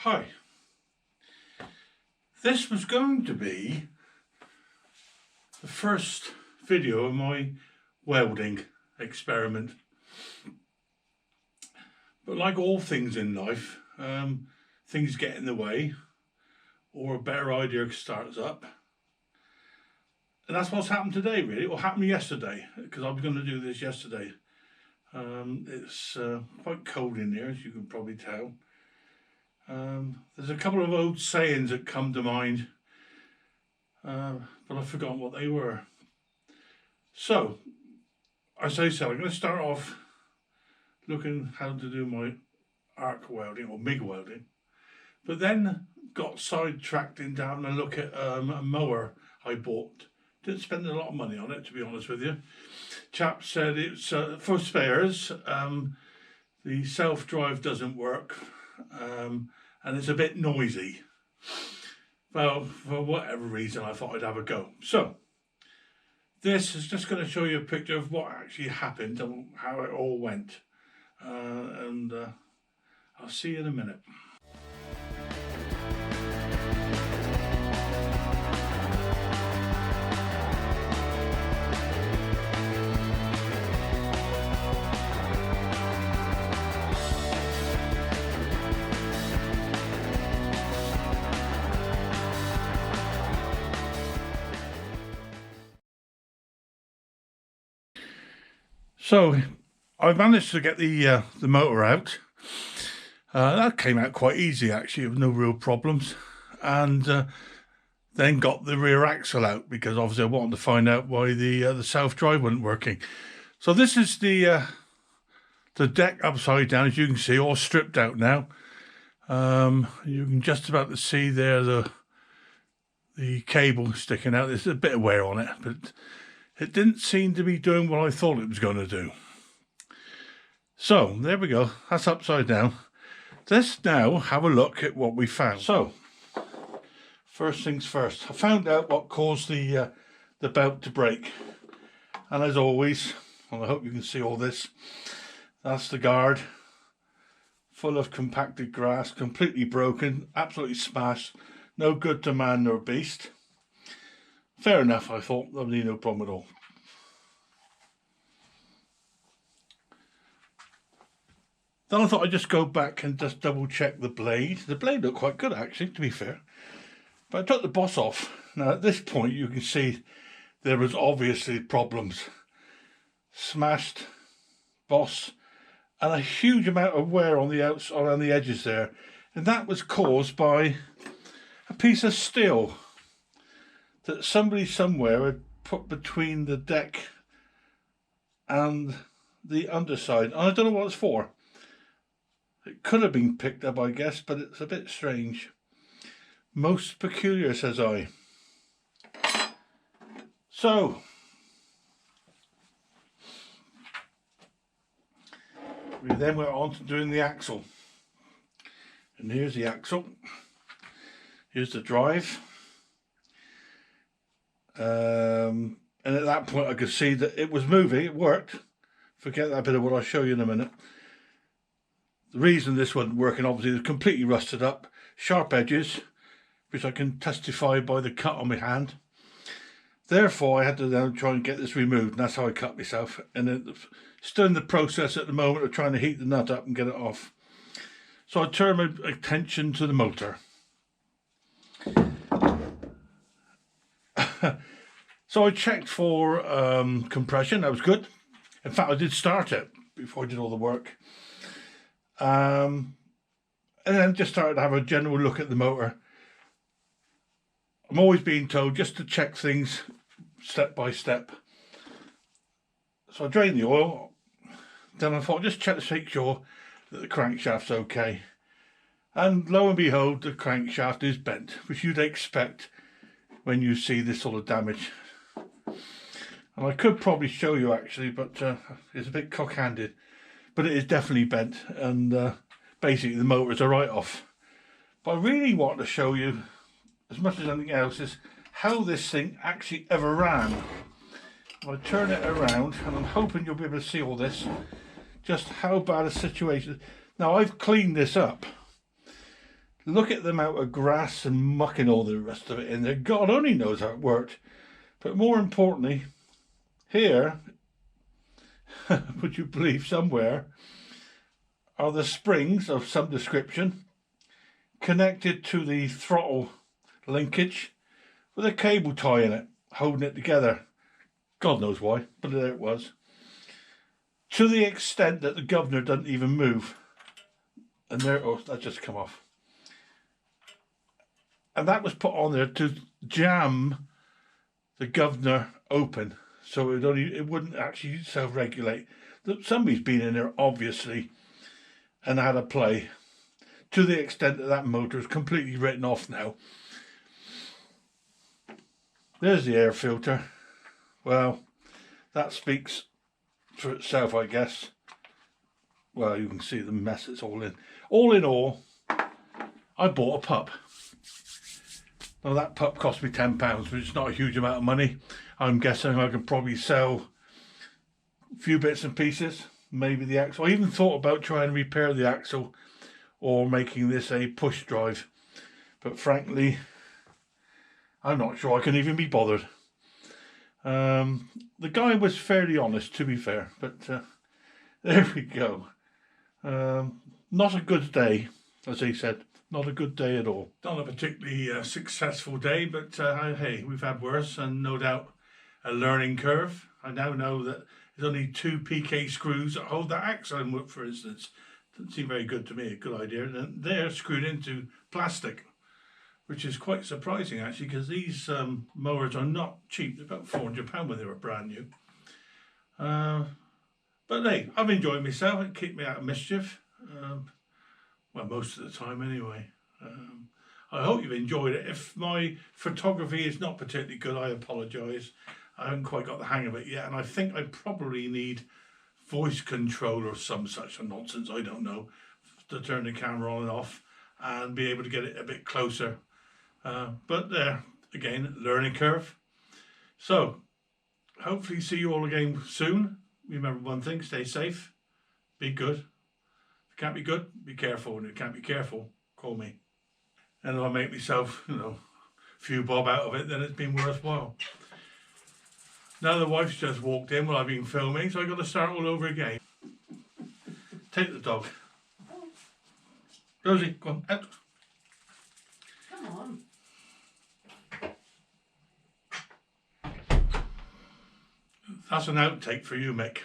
Hi. This was going to be the first video of my welding experiment. But like all things in life, things get in the way or a better idea starts up. And that's what's happened today, really, or happened yesterday, because I was going to do this yesterday. It's quite cold in here, as you can probably tell. There's a couple of old sayings that come to mind, but I've forgotten what they were. So, I'm going to start off looking how to do my arc welding or MIG welding, but then got sidetracked into having a look at a mower I bought. Didn't spend a lot of money on it, to be honest with you. Chap said it's for spares. The self-drive doesn't work. And it's a bit noisy. Well, for whatever reason, I thought I'd have a go. So, this is just going to show you a picture of what actually happened and how it all went. I'll see you in a minute. So I managed to get the motor out. That came out quite easy actually, with no real problems. And then got the rear axle out because obviously I wanted to find out why the self-drive wasn't working. So this is the deck upside down, as you can see, all stripped out now. You can just about see there the cable sticking out. There's a bit of wear on it, but it didn't seem to be doing what I thought it was going to do. So, there we go. That's upside down. Let's now have a look at what we found. So, first things first. I found out what caused the belt to break. And as always, and I hope you can see all this, that's the guard. Full of compacted grass, completely broken, absolutely smashed. No good to man nor beast. Fair enough, I thought. There'll be no problem at all. Then I thought I'd just go back and just double check the blade. The blade looked quite good actually, to be fair. But I took the boss off. Now at this point you can see there was obviously problems. Smashed boss and a huge amount of wear on the outside, around the edges there. And that was caused by a piece of steel that somebody somewhere had put between the deck and the underside. And I don't know what it's for. It could have been picked up, I guess, but it's a bit strange. Most peculiar, says I. So, we then went on to doing the axle. And here's the axle. Here's the drive. And at that point I could see that it was moving, it worked. Forget that bit of what I'll show you in a minute. The reason this wasn't working, obviously, is completely rusted up, sharp edges, which I can testify by the cut on my hand. Therefore I had to then try and get this removed, and that's how I cut myself. And then still in the process at the moment of trying to heat the nut up and get it off. So I turned my attention to the motor. So I checked for compression. That was good. In fact, I did start it before I did all the work. And then just started to have a general look at the motor. I'm always being told just to check things step by step. So I drained the oil. Then I thought just check to make sure that the crankshaft's okay. And lo and behold, the crankshaft is bent, which you'd expect when you see this sort of damage. And I could probably show you actually, but it's a bit cock-handed. But it is definitely bent, and basically the motor is a write-off. But I really want to show you, as much as anything else, is how this thing actually ever ran. I'll turn it around, and I'm hoping you'll be able to see all this, just how bad a situation. Now I've cleaned this up. look at the amount of grass and muck and all the rest of it in there. God only knows how it worked. But more importantly, here, would you believe, somewhere are the springs of some description connected to the throttle linkage with a cable tie in it, holding it together. God knows why, but there it was. To the extent that the governor doesn't even move. And there, oh, that just come off. And that was put on there to jam the governor open, so it wouldn't actually self-regulate. Somebody's been in there, obviously, and had a play, to the extent that that motor is completely written off now. There's the air filter. Well, that speaks for itself, I guess. Well, you can see the mess it's all in. All in all, I bought a pup. Now that pup cost me £10, which is not a huge amount of money. I'm guessing I can probably sell a few bits and pieces, maybe the axle. I even thought about trying to repair the axle or making this a push drive. But frankly, I'm not sure I can even be bothered. The guy was fairly honest, to be fair, but there we go. Not a good day, as he said. Not a good day at all. Not a particularly successful day, but hey, we've had worse, and no doubt a learning curve. I now know that there's only 2 PK screws that hold that axle, for instance. Doesn't seem very good to me, a good idea. And they're screwed into plastic, which is quite surprising actually, because these mowers are not cheap. They're about £400 when they were brand new. But hey, I've enjoyed myself. It kept me out of mischief. Well, most of the time anyway. I hope you've enjoyed it. If my photography is not particularly good, I apologise. I haven't quite got the hang of it yet, and I think I probably need voice control or some such nonsense, I don't know, to turn the camera on and off and be able to get it a bit closer. But there, again, learning curve. So, hopefully see you all again soon. Remember one thing, stay safe, be good. If you can't be good, be careful. And if you can't be careful, call me. And if I make myself, a few bob out of it, then it's been worthwhile. Now the wife's just walked in while I've been filming, so I've got to start all over again. Take the dog. Rosie, go on, out. Come on. That's an outtake for you, Mick.